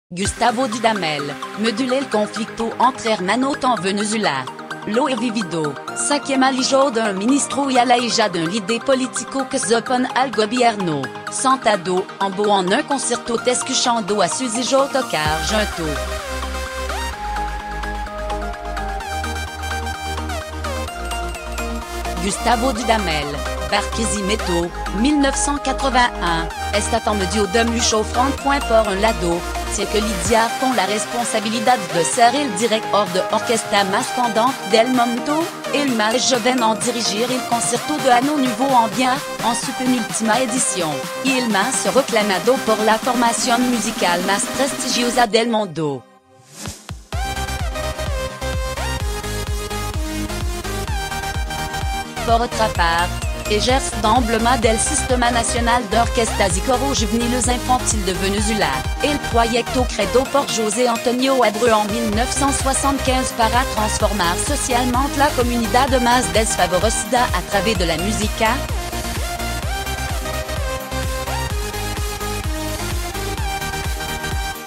Gustavo Dudamel, modulé el conflicto entre hermanos en Venezuela. Lo he vivido, 5e alijo d'un ministro y a la hija d'un líder político que se opone al gobierno, sentado en beau en un concierto escuchando a sus hijos tocar junto. Gustavo Dudamel, Barquisimeto, 1981, está en medio de mucho front. Por un lado, c'est que Lidia con la responsabilidad de ser el director de orquesta más pendant del momento, el más joven en dirigir el concierto de Ano Nouveau Ambient, en su penúltima edición, y el más reclamado por la formación musical más prestigiosa del mundo. Por otra parte, exerce d'emblema del Sistema Nacional de Orquestas y Coros Juveniles Infantiles de Venezuela, el proyecto creado por José Antonio Abreu en 1975 para transformar socialmente la comunidad más desfavorecida a través de la música.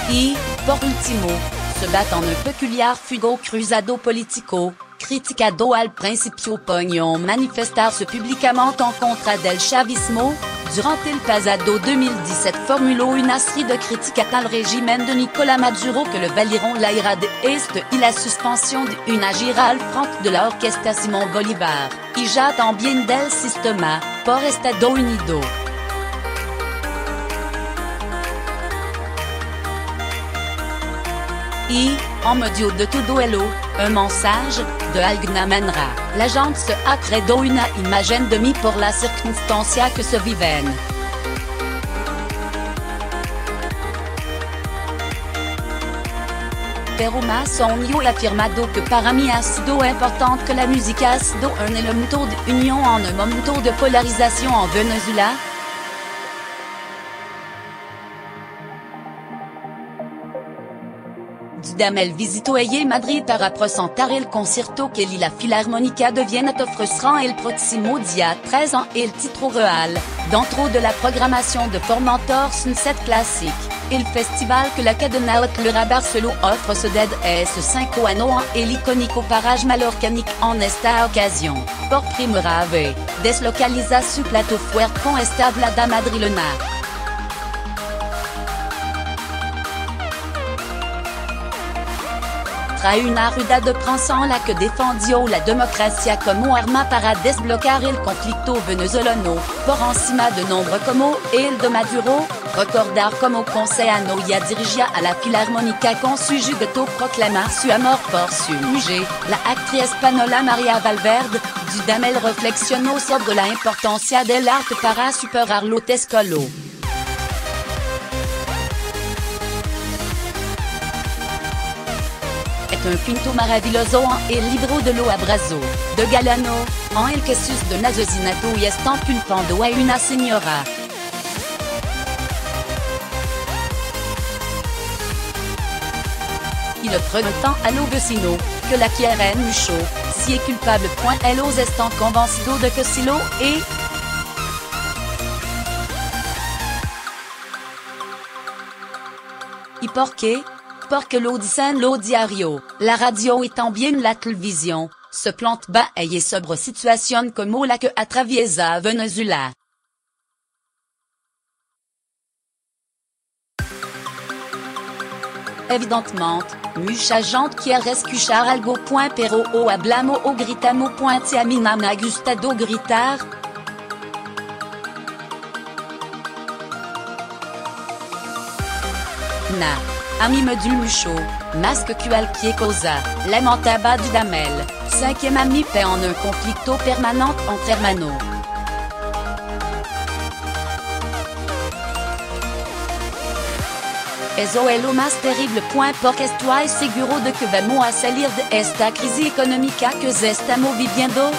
Y, por último, se bat en un peculiar fuego cruzado político, criticado al principio por manifestarse públicamente en contra del chavismo. Durante el pasado 2017 formuló una serie de críticas al régimen de Nicolás Maduro que le valieron la ira de este y la suspensión de una gira al frente de la orquesta Simón Bolívar, y ya también del sistema, por Estados Unidos. Y, en medio de todo ello, un mensage, de alguna manera, la gente se ha creado una imagen de mí por la circunstancia que se viven. Pero más aún yo he afirmado que para mí ha sido importante que la música ha sido un elemento de unión en un momento de polarización en Venezuela. Dudamel visitó el Madrid para presentar el concierto que la Filarmónica de Viena ofrecerá el próximo día 13 en el Teatro Real, dentro de la programación de Formentor Sunset Classic, el festival que la cadena hôtelera Barceló ofrece desde ese 5 años en el icónico Parage Mallorcanic en esta ocasión, por primera vez, deslocaliza su plato fuerte con esta balada madrilena. Trae una rueda de prensa en la que defendió la democracia como arma para desbloquear el conflicto venezolano, por encima de nombres como el de Maduro, recordar como consejano ya dirigía a la Filarmónica con su jugueto proclamar su amor por su mujer, la actriz española María Valverde. Dudamel reflexionó sobre la importancia del arte para superar lo tescolo. Un pinto maravilloso en el libro de lo abrazo, de Galano, en el Jesús de Nazocinato y están culpando a una señora. Y le preguntan a los vecinos, que la quieren mucho, si es culpable. Ellos están convencidos de que sí lo es. ¿Y por qué? Porque lo dicen los diarios, la radio y también la televisión, se plante bas y sobre situación como la que atraviesa Venezuela. Evidentemente, mucha gente quiere escuchar algo. Pero o hablamos o gritamos. Si a mí no me ha gustado gritar. A mí me dul mucho, más que cualquier cosa, lamentaba Dudamel, 5e ami fait en un conflicto permanent entre hermanos. Eso es lo más terrible. Porque estoy seguro de que vamos a salir de esta crisis económica que estamos viviendo.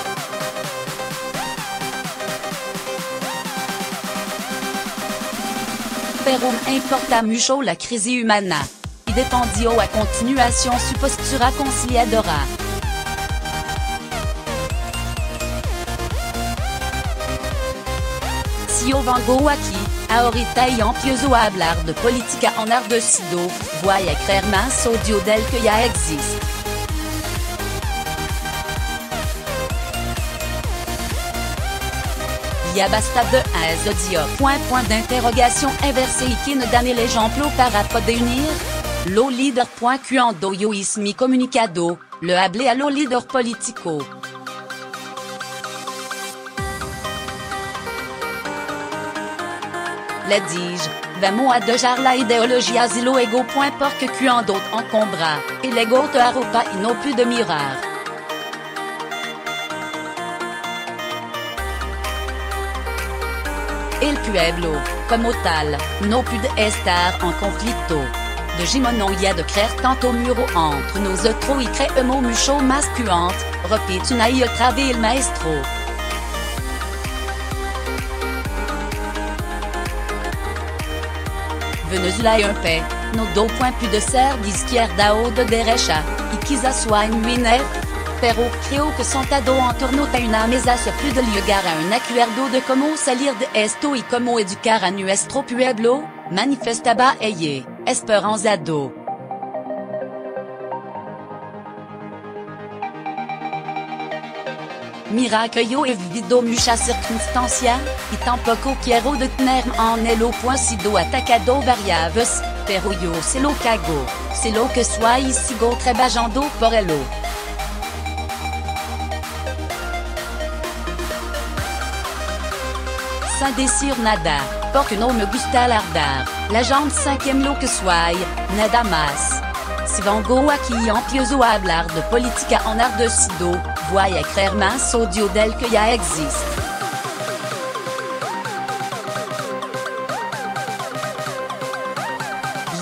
Pero me importa mucho la crisis humana. Y defendió a continuación su postura conciliadora. Sio Vangoaki, Aorita y empiezo a hablar de política en ardecido, voy a creer más audio del que ya existe. Ya basta de azodia. Point d'interrogation inversé y qui ne donne les gens para poder unir. Lo líder.cuando yo is mi comunicado, le hablé a lo líder politico. Le dis-je, vamos a dejar la ideología y lo ego. Porque cuando encombra, el ego te arropa y no plus de mirar. El pueblo, como tal, no puede estar en conflicto. De Gimonoia de creer tanto muro entre nosotros y creemos mucho más puante, repite una y otra vez el maestro. Venezuela y un país, no do point plus de ser de izquierda o de derecha, y quizás soit nuiner. Pero creo que sentado en torno a una mesa se puede llegar a un acuerdo de cómo salir de esto y cómo educar a nuestro pueblo, manifestaba ella, esperanzado. Mira que yo he vivido muchas circunstancias, y tampoco quiero detenerme en el sido atacado variables, pero yo se lo cago, c'est lo que soy y sigo trabajando por ello. Sans decir nada, porque no me gusta alardar, la gente cinquième lo que soy, nada más. Si vengo aquí empiezo a hablar de política en ardecido, voy a creer más audio del que ya existe.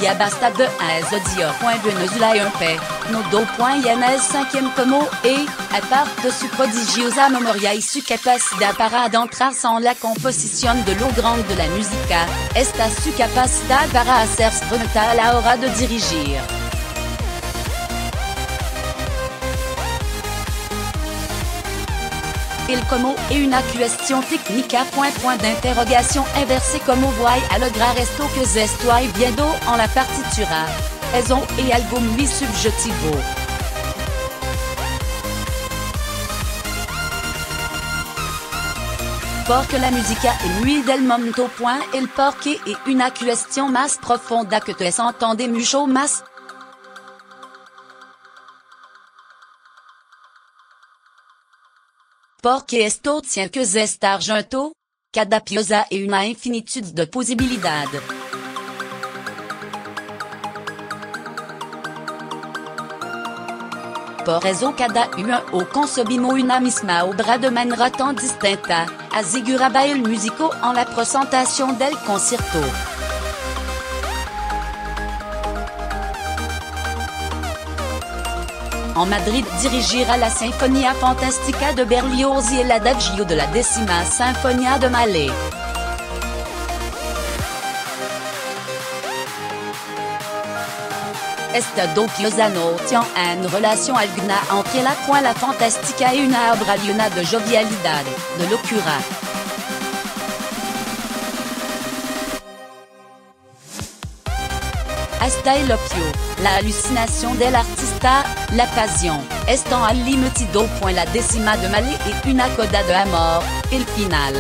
Ya basta de azodia. Venezuela y un país, no do point y en el cinquième como et, à part de su prodigiosa memoria y su capacidad para adentrar en la composición de lo grande de la música, está su capacidad para hacerse frontal a la hora de dirigir. El cómo es una cuestión técnica. Point d'interrogation inversé. Como voy a lograr esto que estoy viendo en la partitura. Eso es algo muy subjetivo. Porque la música es muy del momento. El porque es una cuestión más profunda que te entende mucho más. Porque esto tient que estar junto, cada pieza es una infinitud de posibilidades. Por eso cada uno o concebimos una misma obra de manera tan distinta, aseguraba el músico en la presentación del concierto. En Madrid dirigirá la Sinfonia Fantastica de Berlioz y el Adagio de la 10ª Sinfonia de Mahler. Esta do pieza no tiene en relación alguna entre la Fantastica y una obra llena de jovialidad, de locura. Hasta el opio, la alucinación del artista, la pasión, están al límite. La 10ª de Mahler es una coda de amor, el final.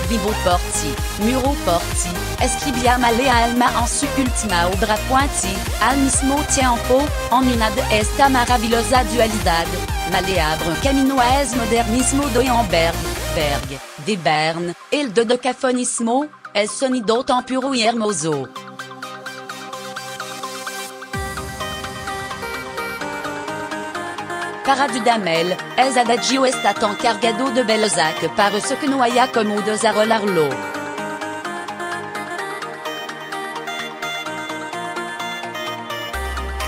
Vivo por ti, muro por ti, escribía Mahler alma en su última obra. Al mismo tiempo, en una de esta maravillosa dualidad, Mahler abre un camino a es modernismo de Hamburg, de Bern, el dodecafonismo, el sonido tan puro y hermoso. Para Dudamel, el adagio está tan cargado de belleza que parece que no haya como desarrollarlo.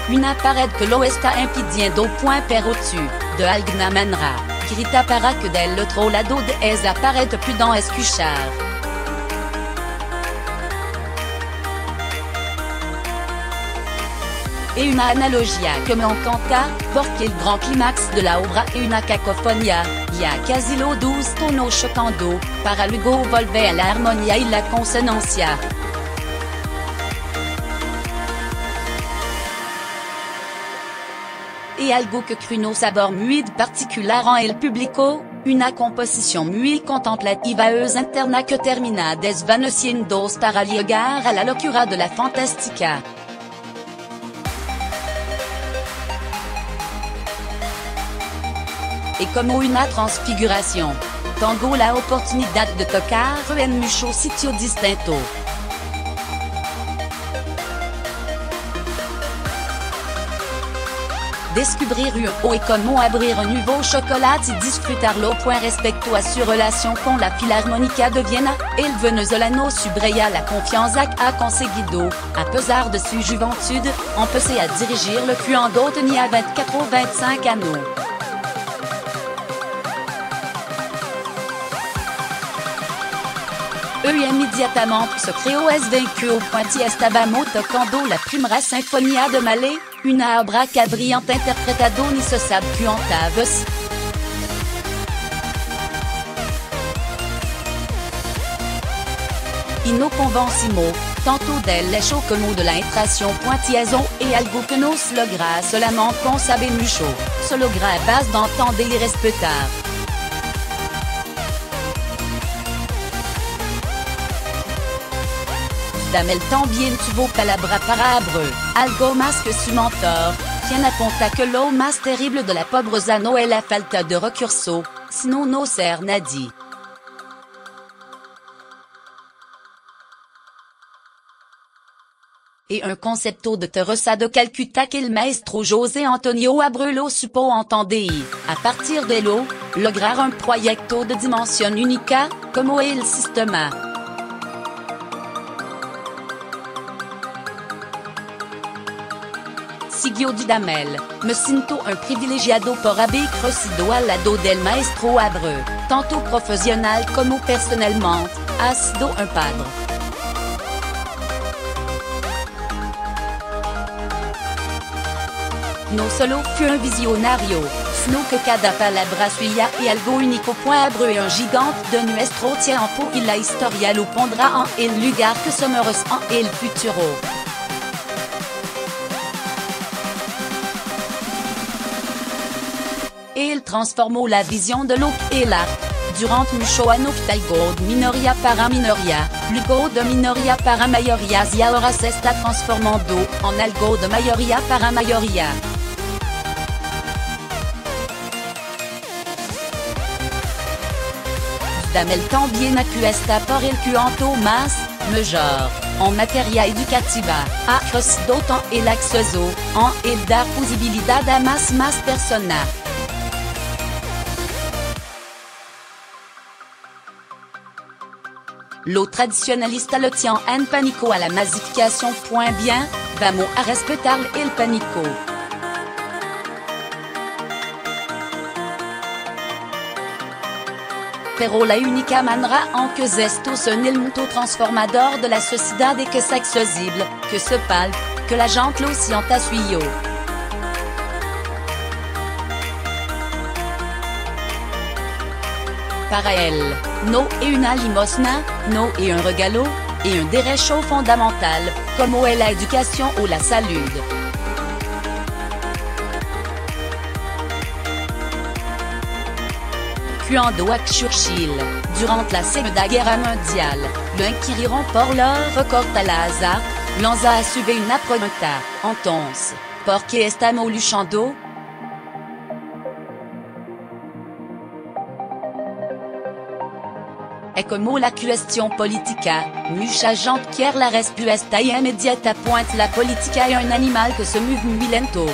Una pared que lo está impidiendo. Pero tú, de alguna manera, grita para que del otro lado de esa pared puedan escuchar. e una analogia come en canta, porque il grand climax de la obra e una cacofonia, y a quasi lo 12 tonos chocando, para luego volver a la armonia y la consonancia. Et algo que cruno sabor muy particular en el público, una composición muy contemplativa interna que termina desvaneciéndose para llegar a la locura de la fantástica. Et como una transfiguración, tengo la oportunidad de tocar en muchos sitios distintos. Descubrir un et comment abrir un nouveau chocolat y disfrutarlo point respecto a su relación con la Filarmónica de Viena, el venezolano subraya la confianza que ha conseguido, a pesar de su juventud, empecé à dirigir le Cuando tenía 24 ou 25 años. Immédiatement se creó es vaincu point y estábamos tocando la primera sinfonía de Mahler, una obra brillante interpretado ni se sabe cuántas. Y no convencimos, tanto del hecho como de la entración pointillezón y algo que no se logra solamente con saber mucho, se logra a base d'entender y respetar. Damel también tuvo palabra para Abreu, algo más que su mentor, quien apunta que lo más terrible de la pobreza no es la falta de recursos, sino no ser nadie. Et un concepto de Teresa de Calcutta que el maestro José Antonio Abreu lo supo entender y, a partir de lo, lograr un proyecto de dimensión única, como el sistema. Siguió Dudamel, me siento un privilegiado por haber crecido al lado del maestro Abreu, tanto profesional como personalmente, ha sido un padre. No solo fue un visionario, sino que cada palabra suya y algo único. Abreu es un gigante de nuestro tiempo y la historia lo pondrá en el lugar que somos en el futuro. Et il transformó la vision de lo que el arte, durant mucho años algo de minoría para minoría, luego de minoría para mayorías y ahora se está transformando en algo de mayoría para mayoría. Dudamel también apuesta por el cuanto más mejor, en materia educativa, ha crecido tan el acceso, en el dar posibilidad a más personas. Lo tradicionalista le tient en pánico a la masificación. Bien, vamos a respetar el pánico. Pero la única manera en que esto son el mundo transformador de la sociedad es que es accesible, que se palpe, que la gente lo sienta suyo. Para él, no es una limosna, no es un regalo, es un derecho fundamental, como es la educación o la salud. Cuando a Churchill, durant la Segunda Guerra Mundial, lo inquirieron por lo recorta la hasard, lanza a suve una pregunta, entonces, ¿por qué estamos luchando? Es como la cuestión política, mucha gente quiere la respuesta inmediata. La política es un animal que se mueve muy lento.